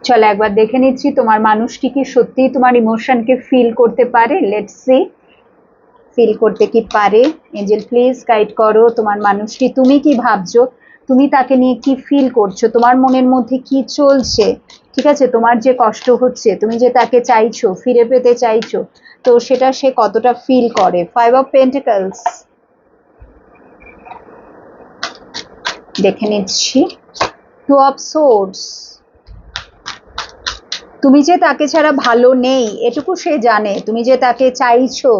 চলো একবার দেখে নিচ্ছি তোমার মানুষটি কি সত্যি তোমার ইমোশনকে ফিল করতে পারে। লেটস সি ফিল করতে কি পারে। এঞ্জেল প্লিজ গাইড করো তোমার মানুষটি, তুমি কি ভাবছো, তুমি তাকে নিয়ে কি ফিল করছো, তোমার মনের মধ্যে কি চলছে। ঠিক আছে, তোমার যে কষ্ট হচ্ছে, তুমি যে তাকে চাইছো, ফিরে পেতে চাইছো, তো সেটা সে কতটা ফিল করে। 5 of Pentacles দেখে নিচ্ছি। 2 of Swords, তুমি যে তাকে ছাড়া ভালো নেই এটুকু সে জানে, তুমি যে তাকে চাইছো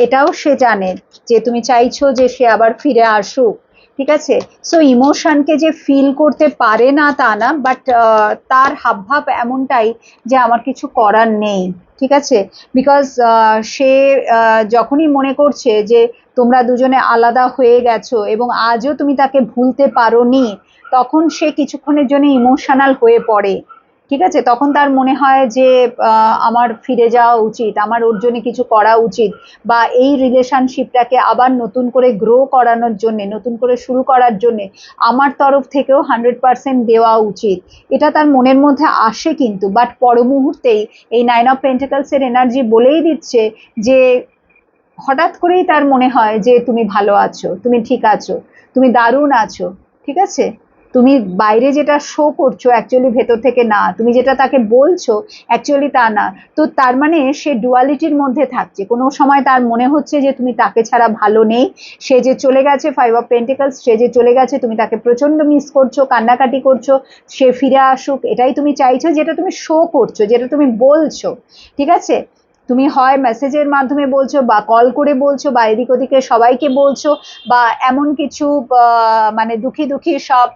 এটাও সে জানে, যে তুমি চাইছো যে সে আবার ফিরে আসুক। ঠিক আছে, সো ইমোশনকে যে ফিল করতে পারে না তা না, বাট তার হাবভাব এমনটাই যে আমার কিছু করার নেই। ঠিক আছে, বিকজ সে যখনই মনে করছে যে তোমরা দুজনে আলাদা হয়ে গেছো এবং আজও তুমি তাকে ভুলতে পারোনি, তখন সে কিছুক্ষণের জন্য ইমোশনাল হয়ে পড়ে। ঠিক আছে, তখন তার মনে হয় যে আমার ফিরে যাওয়া উচিত, আমার ওর জন্য কিছু করা উচিত, বা এই রিলেশনশিপটাকে আবার নতুন করে গ্রো করানোর জন্য, নতুন করে শুরু করার জন্য আমার তরফ থেকেও 100% দেওয়া উচিত। এটা তার মনের মধ্যে আসে, কিন্তু বাট পর মুহূর্তেই এই 9 of Pentacles এর এনার্জি বলেই দিচ্ছে যে হঠাৎ করেই তার মনে হয় যে তুমি ভালো আছো, তুমি ঠিক আছো, তুমি দারুণ আছো। ঠিক আছে, তুমি বাইরে যেটা শো করছো অ্যাকচুয়ালি ভেতর থেকে না, তুমি যেটা তাকে বলছো অ্যাকচুয়ালি তা না। তো তার মানে সে ডুয়ালিটির মধ্যে থাকছে, কোনো সময় তার মনে হচ্ছে যে তুমি তাকে ছাড়া ভালো নেই, সে যে চলে গেছে 5 of Pentacles, সে যে চলে গেছে তুমি তাকে প্রচন্ড মিস করছো, কান্নাকাটি করছো, সে ফিরে আসুক এটাই তুমি চাইছো, যেটা তুমি শো করছো, যেটা তুমি বলছো। ঠিক আছে, তুমি হয় মেসেজের মাধ্যমে বলছো, বা কল করে বলছো, বা এদিক ওদিকে সবাইকে বলছো, বা এমন কিছু মানে দুঃখী দুঃখী সব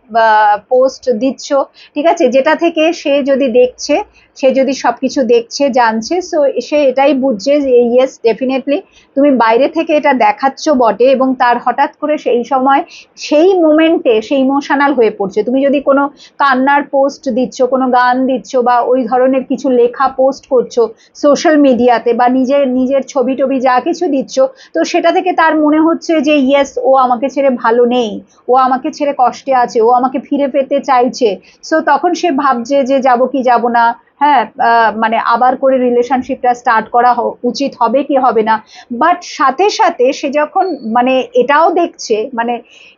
পোস্ট দিচ্ছ। ঠিক আছে, যেটা থেকে সে যদি দেখছে, সে যদি সবকিছু দেখছে জানছে, সো সে এটাই বুঝছে যে ইয়েস ডেফিনেটলি তুমি বাইরে থেকে এটা দেখাচ্ছ বটে, এবং তার হঠাৎ করে সেই সময় সেই মোমেন্টে সে ইমোশনাল হয়ে পড়ছে। তুমি যদি কোনো কান্নার পোস্ট দিচ্ছ, কোনো গান দিচ্ছ, বা ওই ধরনের কিছু লেখা পোস্ট করছো সোশ্যাল মিডিয়াতে, বা নিজের নিজের ছবি টবি যা কিছু দিচ্ছ, তো সেটা থেকে তার মনে হচ্ছে যে ইয়েস ও আমাকে ছেড়ে ভালো নেই, ও আমাকে ছেড়ে কষ্টে আছে, ও আমাকে ফিরে পেতে চাইছে। সো তখন সে ভাবছে যে যাব কি যাব না, হ্যাঁ মানে আবার করে রিলেশনশিপটা স্টার্ট করা উচিত হবে কি হবে না। বাট সাথে সাথে সে যখন মানে এটাও দেখছে, মানে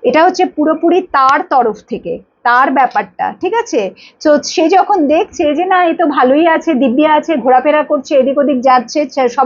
এটা হচ্ছে পুরোপুরি তার তরফ থেকে, তার ব্যাপারটা। ঠিক আছে, তো সে যখন দেখছে যে না এ তো ভালোই আছে, দিব্যি আছে, ঘোরাফেরা করছে, এদিক ওদিক যাচ্ছে, সব